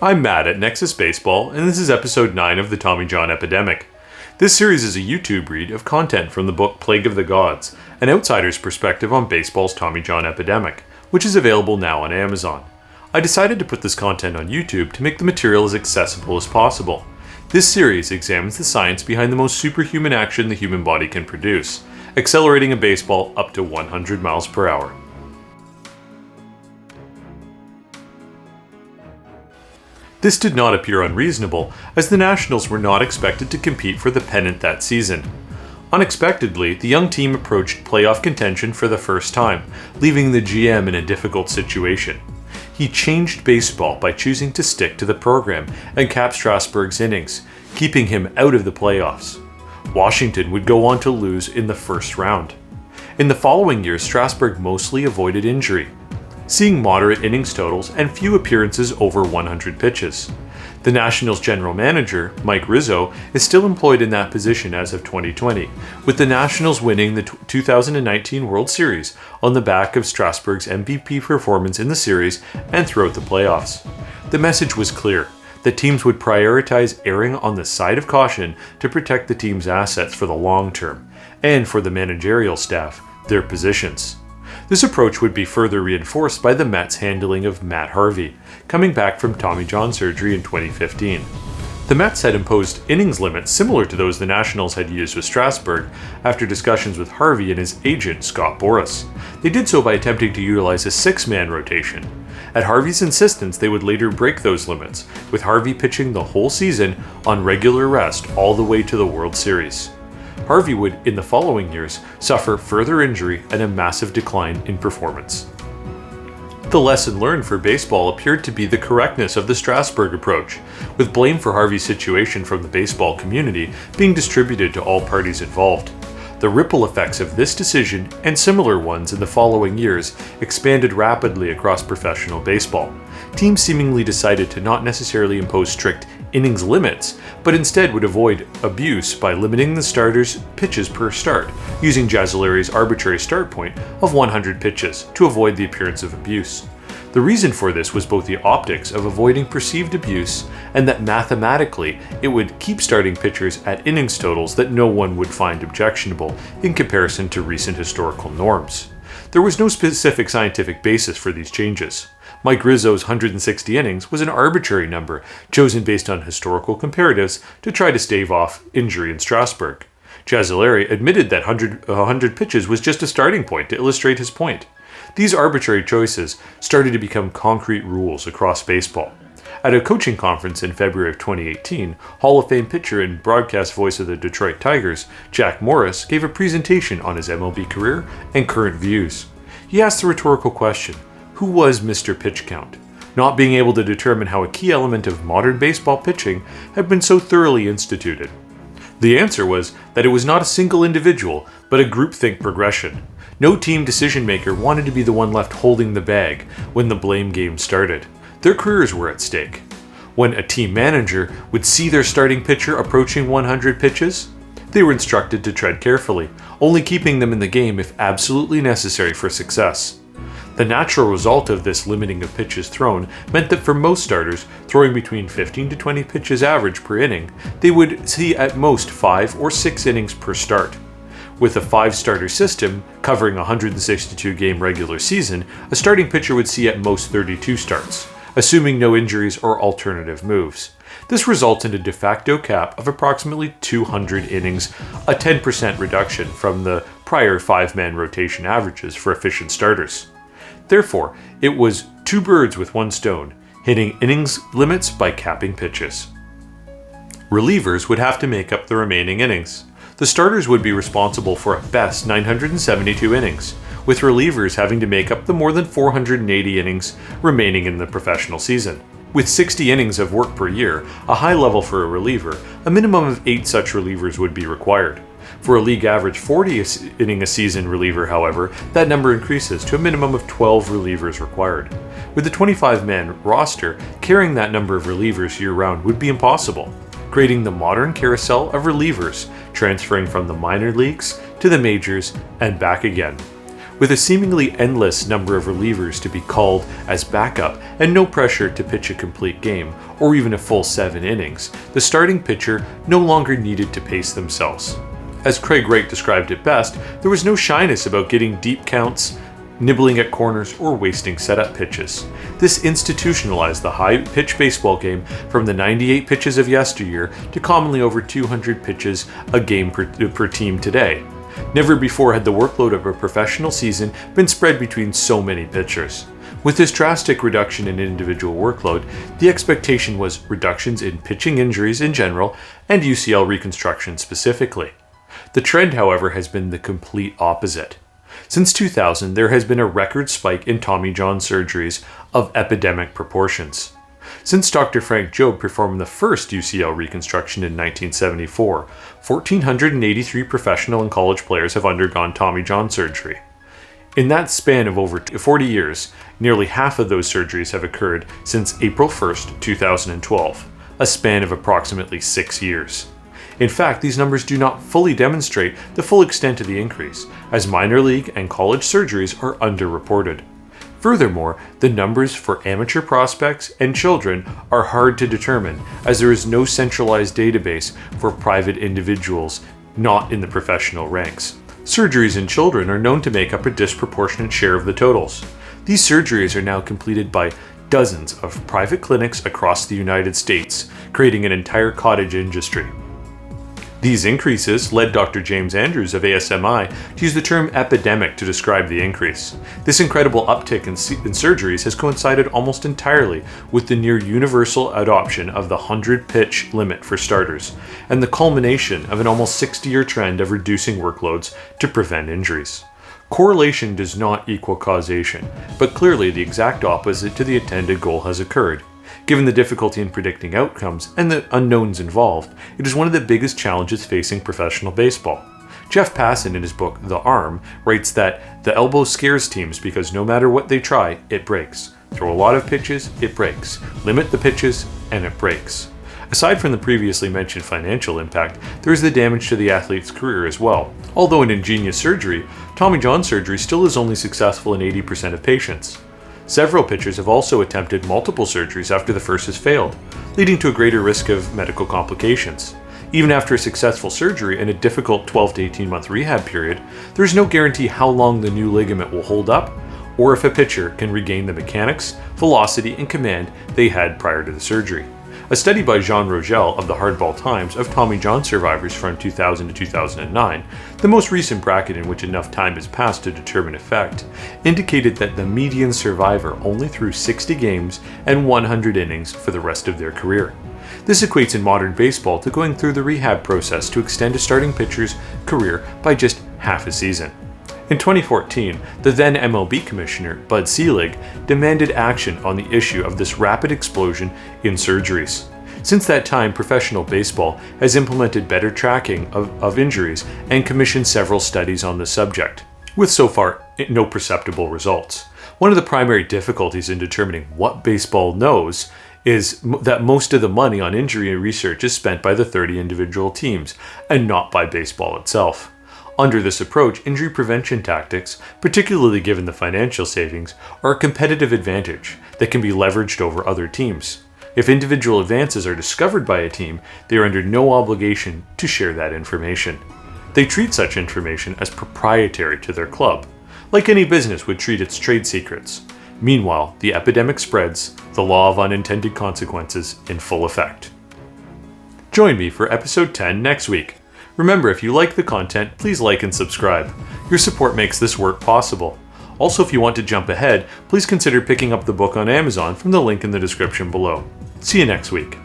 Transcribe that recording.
I'm Matt at Nexus Baseball, and this is episode 9 of the Tommy John Epidemic. This series is a YouTube read of content from the book Plague of the Gods, an outsider's perspective on baseball's Tommy John epidemic, which is available now on Amazon. I decided to put this content on YouTube to make the material as accessible as possible. This series examines the science behind the most superhuman action the human body can produce, accelerating a baseball up to 100 miles per hour. This did not appear unreasonable, as the Nationals were not expected to compete for the pennant that season. Unexpectedly, the young team approached playoff contention for the first time, leaving the GM in a difficult situation. He changed baseball by choosing to stick to the program and cap Strasburg's innings, keeping him out of the playoffs. Washington would go on to lose in the first round. In the following years, Strasburg mostly avoided injury, seeing moderate innings totals and few appearances over 100 pitches. The Nationals general manager, Mike Rizzo, is still employed in that position as of 2020, with the Nationals winning the 2019 World Series on the back of Strasburg's MVP performance in the series and throughout the playoffs. The message was clear, that teams would prioritize erring on the side of caution to protect the team's assets for the long term, and for the managerial staff, their positions. This approach would be further reinforced by the Mets' handling of Matt Harvey, coming back from Tommy John surgery in 2015. The Mets had imposed innings limits similar to those the Nationals had used with Strasburg after discussions with Harvey and his agent Scott Boras. They did so by attempting to utilize a six-man rotation. At Harvey's insistence, they would later break those limits, with Harvey pitching the whole season on regular rest all the way to the World Series. Harvey would, in the following years, suffer further injury and a massive decline in performance. The lesson learned for baseball appeared to be the correctness of the Strasburg approach, with blame for Harvey's situation from the baseball community being distributed to all parties involved. The ripple effects of this decision and similar ones in the following years expanded rapidly across professional baseball. Teams seemingly decided to not necessarily impose strict innings limits, but instead would avoid abuse by limiting the starters' pitches per start, using Jazzoleri's arbitrary start point of 100 pitches to avoid the appearance of abuse. The reason for this was both the optics of avoiding perceived abuse and that mathematically it would keep starting pitchers at innings totals that no one would find objectionable in comparison to recent historical norms. There was no specific scientific basis for these changes. Mike Rizzo's 160 innings was an arbitrary number chosen based on historical comparatives to try to stave off injury in Strasburg. Jazzoleri admitted that 100 pitches was just a starting point to illustrate his point. These arbitrary choices started to become concrete rules across baseball. At a coaching conference in February of 2018, Hall of Fame pitcher and broadcast voice of the Detroit Tigers, Jack Morris, gave a presentation on his MLB career and current views. He asked the rhetorical question, who was Mr. Pitch Count? Not being able to determine how a key element of modern baseball pitching had been so thoroughly instituted. The answer was that it was not a single individual, but a groupthink progression. No team decision-maker wanted to be the one left holding the bag when the blame game started. Their careers were at stake. When a team manager would see their starting pitcher approaching 100 pitches, they were instructed to tread carefully, only keeping them in the game if absolutely necessary for success. The natural result of this limiting of pitches thrown meant that for most starters, throwing between 15 to 20 pitches average per inning, they would see at most 5 or 6 innings per start. With a 5-starter system covering a 162-game regular season, a starting pitcher would see at most 32 starts, assuming no injuries or alternative moves. This results in a de facto cap of approximately 200 innings, a 10% reduction from the prior 5-man rotation averages for efficient starters. Therefore, it was two birds with one stone, hitting innings limits by capping pitches. Relievers would have to make up the remaining innings. The starters would be responsible for at best 972 innings, with relievers having to make up the more than 480 innings remaining in the professional season. With 60 innings of work per year, a high level for a reliever, a minimum of 8 such relievers would be required. For a league average 40 inning a season reliever, however, that number increases to a minimum of 12 relievers required. With the 25-man roster, carrying that number of relievers year-round would be impossible, creating the modern carousel of relievers, transferring from the minor leagues to the majors and back again. With a seemingly endless number of relievers to be called as backup and no pressure to pitch a complete game, or even a full 7 innings, the starting pitcher no longer needed to pace themselves. As Craig Wright described it best, there was no shyness about getting deep counts, nibbling at corners, or wasting setup pitches. This institutionalized the high-pitch baseball game from the 98 pitches of yesteryear to commonly over 200 pitches a game per team today. Never before had the workload of a professional season been spread between so many pitchers. With this drastic reduction in individual workload, the expectation was reductions in pitching injuries in general and UCL reconstruction specifically. The trend, however, has been the complete opposite. Since 2000, there has been a record spike in Tommy John surgeries of epidemic proportions. Since Dr. Frank Jobe performed the first UCL reconstruction in 1974, 1,483 professional and college players have undergone Tommy John surgery. In that span of over 40 years, nearly half of those surgeries have occurred since April 1, 2012, a span of approximately 6 years. In fact, these numbers do not fully demonstrate the full extent of the increase, as minor league and college surgeries are underreported. Furthermore, the numbers for amateur prospects and children are hard to determine, as there is no centralized database for private individuals not in the professional ranks. Surgeries in children are known to make up a disproportionate share of the totals. These surgeries are now completed by dozens of private clinics across the United States, creating an entire cottage industry. These increases led Dr. James Andrews of ASMI to use the term epidemic to describe the increase. This incredible uptick in surgeries has coincided almost entirely with the near universal adoption of the 100-pitch limit for starters, and the culmination of an almost 60-year trend of reducing workloads to prevent injuries. Correlation does not equal causation, but clearly the exact opposite to the intended goal has occurred. Given the difficulty in predicting outcomes and the unknowns involved, it is one of the biggest challenges facing professional baseball. Jeff Passan, in his book The Arm, writes that the elbow scares teams because no matter what they try, it breaks. Throw a lot of pitches, it breaks. Limit the pitches, and it breaks. Aside from the previously mentioned financial impact, there is the damage to the athlete's career as well. Although an ingenious surgery, Tommy John surgery still is only successful in 80% of patients. Several pitchers have also attempted multiple surgeries after the first has failed, leading to a greater risk of medical complications. Even after a successful surgery and a difficult 12 to 18 month rehab period, there is no guarantee how long the new ligament will hold up, or if a pitcher can regain the mechanics, velocity, and command they had prior to the surgery. A study by Jean Rogel of the Hardball Times of Tommy John survivors from 2000 to 2009, the most recent bracket in which enough time has passed to determine effect, indicated that the median survivor only threw 60 games and 100 innings for the rest of their career. This equates in modern baseball to going through the rehab process to extend a starting pitcher's career by just half a season. In 2014, the then MLB commissioner, Bud Selig, demanded action on the issue of this rapid explosion in surgeries. Since that time, professional baseball has implemented better tracking of injuries and commissioned several studies on the subject, with so far no perceptible results. One of the primary difficulties in determining what baseball knows is that most of the money on injury research is spent by the 30 individual teams, and not by baseball itself. Under this approach, injury prevention tactics, particularly given the financial savings, are a competitive advantage that can be leveraged over other teams. If individual advances are discovered by a team, they are under no obligation to share that information. They treat such information as proprietary to their club, like any business would treat its trade secrets. Meanwhile, the epidemic spreads, the law of unintended consequences in full effect. Join me for episode 10 next week. Remember, if you like the content, please like and subscribe. Your support makes this work possible. Also, if you want to jump ahead, please consider picking up the book on Amazon from the link in the description below. See you next week.